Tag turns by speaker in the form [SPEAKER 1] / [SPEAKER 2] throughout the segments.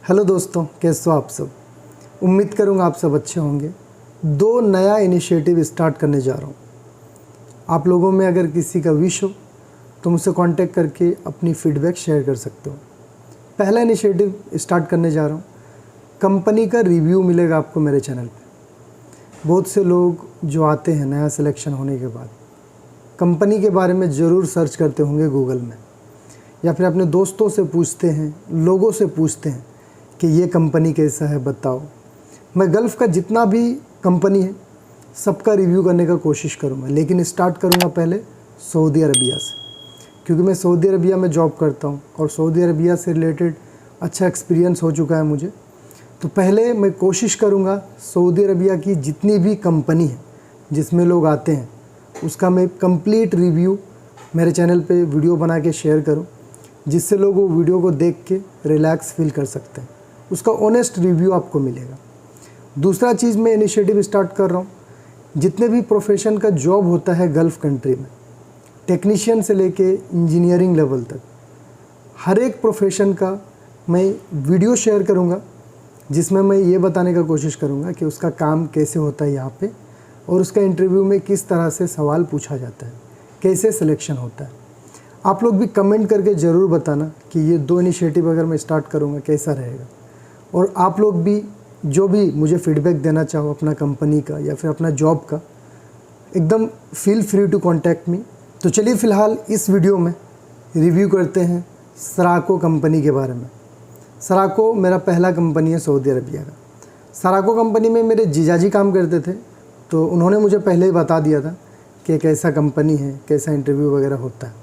[SPEAKER 1] Hello दोस्तों, कैसे हो आप सब। उम्मीद करूँगा आप सब अच्छे होंगे। दो नया इनिशिएटिव स्टार्ट करने जा रहा हूँ। आप लोगों में अगर किसी का विश हो तो मुझसे कांटेक्ट करके अपनी फीडबैक शेयर कर सकते हो। पहला इनिशिएटिव स्टार्ट करने जा रहा हूँ। कंपनी का रिव्यू मिलेगा आपको मेरे चैनल पे। बहुत से लोग जो आते हैं नया सिलेक्शन होने के बाद कंपनी के बारे में ज़रूर सर्च करते होंगे गूगल में, या फिर अपने दोस्तों से पूछते हैं, लोगों से पूछते हैं कि ये कंपनी कैसा है बताओ। मैं गल्फ़ का जितना भी कंपनी है सबका रिव्यू करने का कोशिश करूँगा, लेकिन स्टार्ट करूँगा पहले सऊदी अरबिया से, क्योंकि मैं सऊदी अरबिया में जॉब करता हूँ और सऊदी अरबिया से रिलेटेड अच्छा एक्सपीरियंस हो चुका है मुझे। तो पहले मैं कोशिश करूँगा सऊदी अरबिया की जितनी भी कंपनी है जिसमें लोग आते हैं उसका मैं कंप्लीट रिव्यू मेरे चैनल पे वीडियो बना के शेयर करूँ, जिससे लोग वो वीडियो को देख के रिलैक्स फील कर सकते हैं। उसका ऑनेस्ट रिव्यू आपको मिलेगा। दूसरा चीज़ मैं इनिशिएटिव स्टार्ट कर रहा हूँ, जितने भी प्रोफेशन का जॉब होता है गल्फ़ कंट्री में, टेक्नीशियन से लेके इंजीनियरिंग लेवल तक, हर एक प्रोफेशन का मैं वीडियो शेयर करूँगा, जिसमें मैं ये बताने का कोशिश करूँगा कि उसका काम कैसे होता है यहाँ पे, और उसका इंटरव्यू में किस तरह से सवाल पूछा जाता है, कैसे सिलेक्शन होता है। आप लोग भी कमेंट करके ज़रूर बताना कि ये दो इनिशिएटिव अगर मैं स्टार्ट करूँगा कैसा रहेगा। और आप लोग भी जो भी मुझे फीडबैक देना चाहो अपना कंपनी का या फिर अपना जॉब का, एकदम feel free to contact me. तो चलिए फ़िलहाल इस वीडियो में रिव्यू करते हैं सराको कंपनी के बारे में। सराको मेरा पहला कंपनी है सऊदी अरबिया का। सराको कंपनी में मेरे जीजाजी काम करते थे, तो उन्होंने मुझे पहले ही बता दिया था कि कैसा कंपनी है, कैसा इंटरव्यू वगैरह होता है।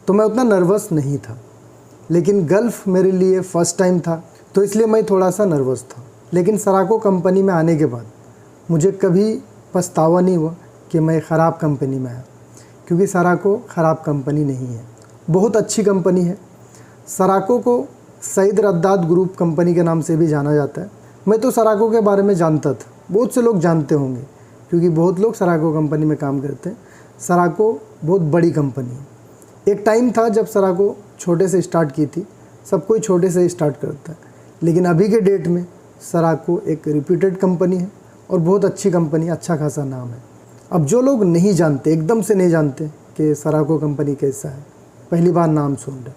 [SPEAKER 1] तो मैं उतना नर्वस नहीं था, लेकिन गल्फ़ मेरे लिए फ़र्स्ट टाइम था, तो इसलिए मैं थोड़ा सा नर्वस था। लेकिन सराको कंपनी में आने के बाद मुझे कभी पछतावा नहीं हुआ कि मैं ख़राब कंपनी में आया, क्योंकि सराको ख़राब कंपनी नहीं है, बहुत अच्छी कंपनी है। सराको को सईद रद्दाद ग्रुप कंपनी के नाम से भी जाना जाता है। मैं तो सराको के बारे में जानता था, बहुत से लोग जानते होंगे क्योंकि बहुत लोग सराको कंपनी में काम करते हैं। सराको बहुत बड़ी कंपनी है। एक टाइम था जब सराको छोटे से स्टार्ट की थी, सब कोई छोटे से स्टार्ट करता है, लेकिन अभी के डेट में सराको एक रिप्यूटेड कंपनी है और बहुत अच्छी कंपनी, अच्छा खासा नाम है। अब जो लोग नहीं जानते, एकदम से नहीं जानते कि सराको कंपनी कैसा है, पहली बार नाम सुन रहे,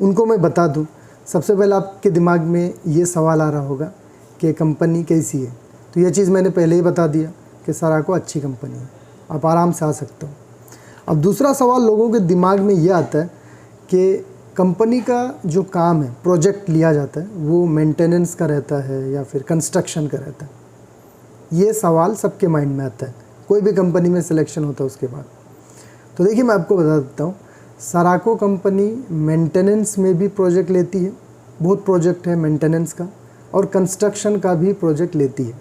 [SPEAKER 1] उनको मैं बता दूं। सबसे पहले आपके दिमाग में ये सवाल आ रहा होगा कि कंपनी कैसी है, तो ये चीज़ मैंने पहले ही बता दिया कि सराको अच्छी कंपनी है, आप आराम से आ सकते हो। अब दूसरा सवाल लोगों के दिमाग में ये आता है कि कंपनी का जो काम है, प्रोजेक्ट लिया जाता है, वो मेंटेनेंस का रहता है या फिर कंस्ट्रक्शन का रहता है। ये सवाल सबके माइंड में आता है कोई भी कंपनी में सिलेक्शन होता है उसके बाद। तो देखिए, मैं आपको बता देता हूँ, सराको कंपनी मेंटेनेंस में भी प्रोजेक्ट लेती है, बहुत प्रोजेक्ट है मेंटेनेंस का, और कंस्ट्रक्शन का भी प्रोजेक्ट लेती है।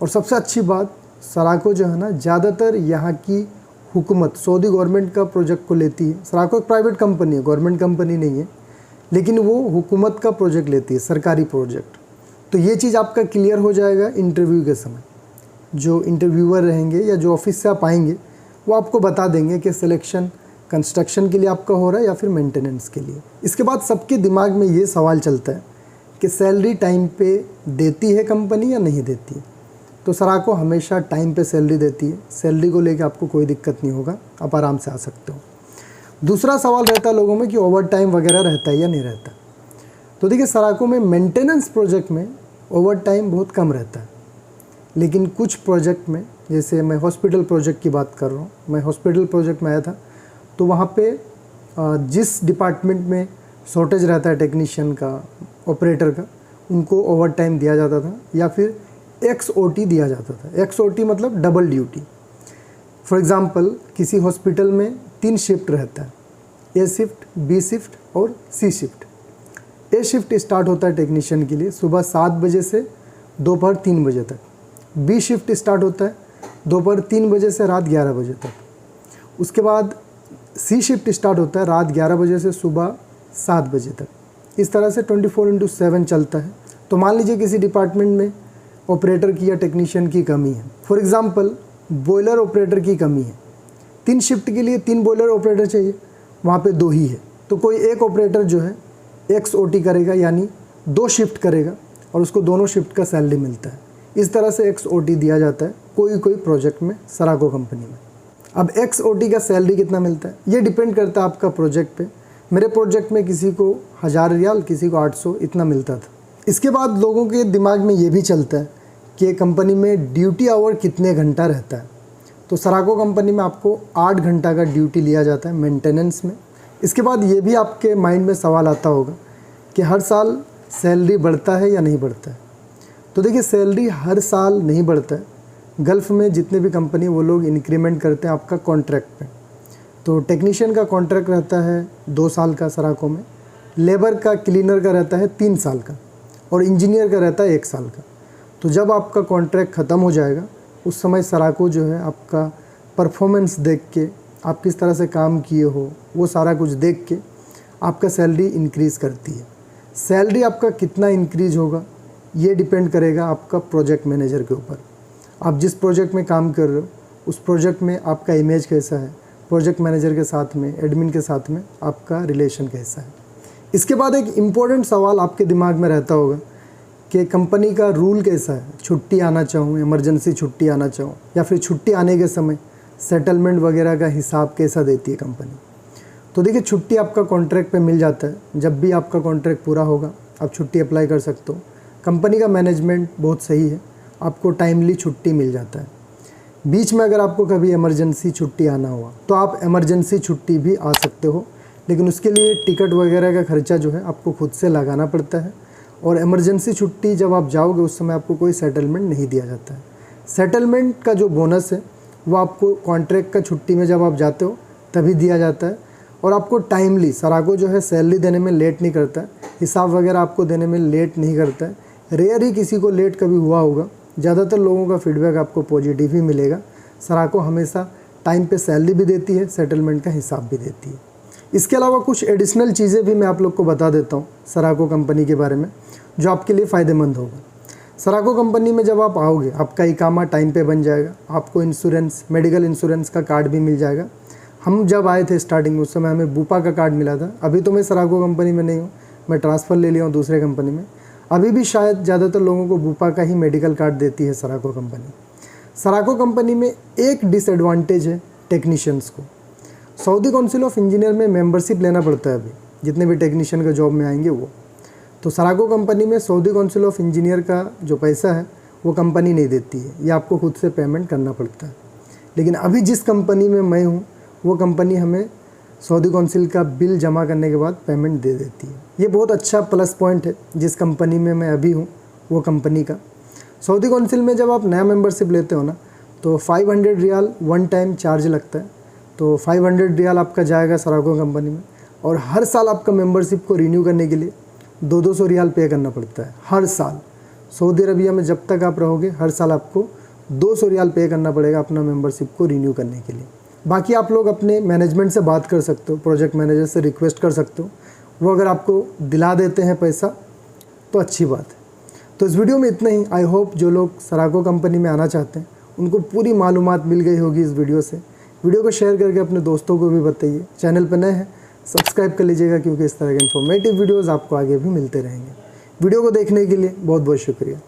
[SPEAKER 1] और सबसे अच्छी बात, सराको जो है ना, ज़्यादातर यहाँ की हुकूमत, सऊदी गवर्नमेंट का प्रोजेक्ट को लेती है। सराको एक प्राइवेट कंपनी है, गवर्नमेंट कंपनी नहीं है, लेकिन वो हुकूमत का प्रोजेक्ट लेती है, सरकारी प्रोजेक्ट। तो ये चीज़ आपका क्लियर हो जाएगा इंटरव्यू के समय। जो इंटरव्यूअर रहेंगे या जो ऑफिस से आप आएंगे वो आपको बता देंगे कि सिलेक्शन कंस्ट्रक्शन के लिए आपका हो रहा है या फिर मेंटेनेंस के लिए। इसके बाद सबके दिमाग में ये सवाल चलता है कि सैलरी टाइम पे देती है कंपनी या नहीं देती है। तो सराको हमेशा टाइम पे सैलरी देती है, सैलरी को लेकर आपको कोई दिक्कत नहीं होगा, आप आराम से आ सकते हो। दूसरा सवाल रहता है लोगों में कि ओवर टाइम वगैरह रहता है या नहीं रहता। तो देखिए, सराको में मेंटेनेंस प्रोजेक्ट में ओवर टाइम बहुत कम रहता है, लेकिन कुछ प्रोजेक्ट में, जैसे मैं हॉस्पिटल प्रोजेक्ट की बात कर रहा हूँ, मैं हॉस्पिटल प्रोजेक्ट में आया था, तो वहाँ पे जिस डिपार्टमेंट में शॉर्टेज रहता है टेक्नीशियन का, ऑपरेटर का, उनको ओवर टाइम दिया जाता था या फिर XOT दिया जाता था। XOT मतलब डबल ड्यूटी। फॉर एग्ज़ाम्पल, किसी हॉस्पिटल में 3 शिफ्ट रहता है, A शिफ्ट, B शिफ्ट और C shift. A shift start होता है टेक्नीशियन के लिए सुबह 7 बजे से दोपहर 3 बजे तक। B शिफ्ट स्टार्ट होता है दोपहर 3 बजे से रात 11 बजे तक। उसके बाद C शिफ्ट स्टार्ट होता है रात 11 बजे से सुबह 7 बजे तक। इस तरह से 24/7 चलता है। तो मान लीजिए किसी डिपार्टमेंट में ऑपरेटर की या टेक्नीशियन की कमी है, फॉर एग्ज़ाम्पल बॉयलर ऑपरेटर की कमी है, 3 शिफ्ट के लिए 3 बॉयलर ऑपरेटर चाहिए, वहाँ पे 2 ही है, तो कोई एक ऑपरेटर जो है XOT करेगा, यानी 2 शिफ्ट करेगा और उसको दोनों शिफ्ट का सैलरी मिलता है। इस तरह से XOT दिया जाता है कोई प्रोजेक्ट में सराको कंपनी में। अब XOT का सैलरी कितना मिलता है ये डिपेंड करता है आपका प्रोजेक्ट पे। मेरे प्रोजेक्ट में किसी को 1000 रियाल, किसी को 800 इतना मिलता था। इसके बाद लोगों के दिमाग में ये भी चलता है कि कंपनी में ड्यूटी आवर कितने घंटा रहता है। तो सराको कंपनी में आपको 8 घंटा का ड्यूटी लिया जाता है मेंटेनेंस में। इसके बाद ये भी आपके माइंड में सवाल आता होगा कि हर साल सैलरी बढ़ता है या नहीं बढ़ता है। तो देखिए, सैलरी हर साल नहीं बढ़ता है। गल्फ़ में जितने भी कंपनी वो लोग इंक्रीमेंट करते हैं आपका कॉन्ट्रैक्ट पे। तो टेक्नीशियन का कॉन्ट्रैक्ट रहता है 2 साल का सराको में, लेबर का, क्लीनर का रहता है 3 साल का, और इंजीनियर का रहता है 1 साल का। तो जब आपका कॉन्ट्रैक्ट ख़त्म हो जाएगा उस समय सराको जो है आपका परफॉर्मेंस देख के, आप किस तरह से काम किए हो, वो सारा कुछ देख के आपका सैलरी इंक्रीज़ करती है। सैलरी आपका कितना इंक्रीज होगा ये डिपेंड करेगा आपका प्रोजेक्ट मैनेजर के ऊपर। आप जिस प्रोजेक्ट में काम कर रहे हो उस प्रोजेक्ट में आपका इमेज कैसा है, प्रोजेक्ट मैनेजर के साथ में, एडमिन के साथ में आपका रिलेशन कैसा है। इसके बाद एक इम्पोर्टेंट सवाल आपके दिमाग में रहता होगा कि कंपनी का रूल कैसा है। छुट्टी आना चाहूँ, इमरजेंसी छुट्टी आना चाहूँ, या फिर छुट्टी आने के समय सेटलमेंट वगैरह का हिसाब कैसा देती है कंपनी। तो देखिए, छुट्टी आपका कॉन्ट्रैक्ट पे मिल जाता है। जब भी आपका कॉन्ट्रैक्ट पूरा होगा आप छुट्टी अप्लाई कर सकते हो। कंपनी का मैनेजमेंट बहुत सही है, आपको टाइमली छुट्टी मिल जाता है। बीच में अगर आपको कभी इमरजेंसी छुट्टी आना हुआ तो आप इमरजेंसी छुट्टी भी आ सकते हो, लेकिन उसके लिए टिकट वगैरह का खर्चा जो है आपको खुद से लगाना पड़ता है। और इमरजेंसी छुट्टी जब आप जाओगे उस समय आपको कोई सेटलमेंट नहीं दिया जाता है। सेटलमेंट का जो बोनस है वो आपको कॉन्ट्रैक्ट का छुट्टी में जब आप जाते हो तभी दिया जाता है। और आपको टाइमली, सराको जो है सैलरी देने में लेट नहीं करता है, हिसाब वगैरह आपको देने में लेट नहीं करता है। रेयर ही किसी को लेट कभी हुआ होगा। ज़्यादातर लोगों का फीडबैक आपको पॉजिटिव ही मिलेगा। सराको हमेशा टाइम पे सैलरी भी देती है, सेटलमेंट का हिसाब भी देती है। इसके अलावा कुछ एडिशनल चीज़ें भी मैं आप लोग को बता देता हूँ सराको कंपनी के बारे में, जो आपके लिए फ़ायदेमंद होगा। सराको कंपनी में जब आप आओगे आपका इकामा टाइम पे बन जाएगा, आपको इंश्योरेंस, मेडिकल इंश्योरेंस का कार्ड भी मिल जाएगा। हम जब आए थे स्टार्टिंग में उस समय हमें बूपा का कार्ड मिला था। अभी तो मैं सराको कंपनी में नहीं हूँ, मैं ट्रांसफ़र ले लिया हूँ दूसरे कंपनी में। अभी भी शायद ज़्यादातर लोगों को बूपा का ही मेडिकल कार्ड देती है सराको कंपनी। सराको कंपनी में एक डिसएडवांटेज है टेक्नीशियंस को। सऊदी काउंसिल ऑफ इंजीनियर में मेंबरशिप लेना पड़ता है अभी, जितने भी टेक्नीशियन का जॉब में आएंगे वो। तो सराको कंपनी में सऊदी काउंसिल ऑफ इंजीनियर का जो पैसा है वो कंपनी नहीं देती है, ये आपको खुद से पेमेंट करना पड़ता है। लेकिन अभी जिस कंपनी में मैं हूँ वो कंपनी हमें सऊदी काउंसिल का बिल जमा करने के बाद पेमेंट दे देती है। ये बहुत अच्छा प्लस पॉइंट है जिस कंपनी में मैं अभी हूँ वो कंपनी का। सऊदी काउंसिल में जब आप नया मेंबरशिप लेते हो ना तो 500 रियाल वन टाइम चार्ज लगता है। तो 500 रियाल आपका जाएगा सराको कंपनी में, और हर साल आपका मेंबरशिप को रिन्यू करने के लिए 200 रियाल पे करना पड़ता है हर साल। सऊदी अरबिया में जब तक आप रहोगे हर साल आपको 200 रियाल पे करना पड़ेगा अपना मेंबरशिप को रिन्यू करने के लिए। बाकी आप लोग अपने मैनेजमेंट से बात कर सकते हो, प्रोजेक्ट मैनेजर से रिक्वेस्ट कर सकते हो, वो अगर आपको दिला देते हैं पैसा तो अच्छी बात है। तो इस वीडियो में इतना ही। आई होप जो लोग सराको कंपनी में आना चाहते हैं उनको पूरी मालूमात मिल गई होगी इस वीडियो से। वीडियो को शेयर करके अपने दोस्तों को भी बताइए। चैनल पर नए हैं सब्सक्राइब कर लीजिएगा, क्योंकि इस तरह के इन्फॉर्मेटिव वीडियोज़ आपको आगे भी मिलते रहेंगे। वीडियो को देखने के लिए बहुत बहुत शुक्रिया।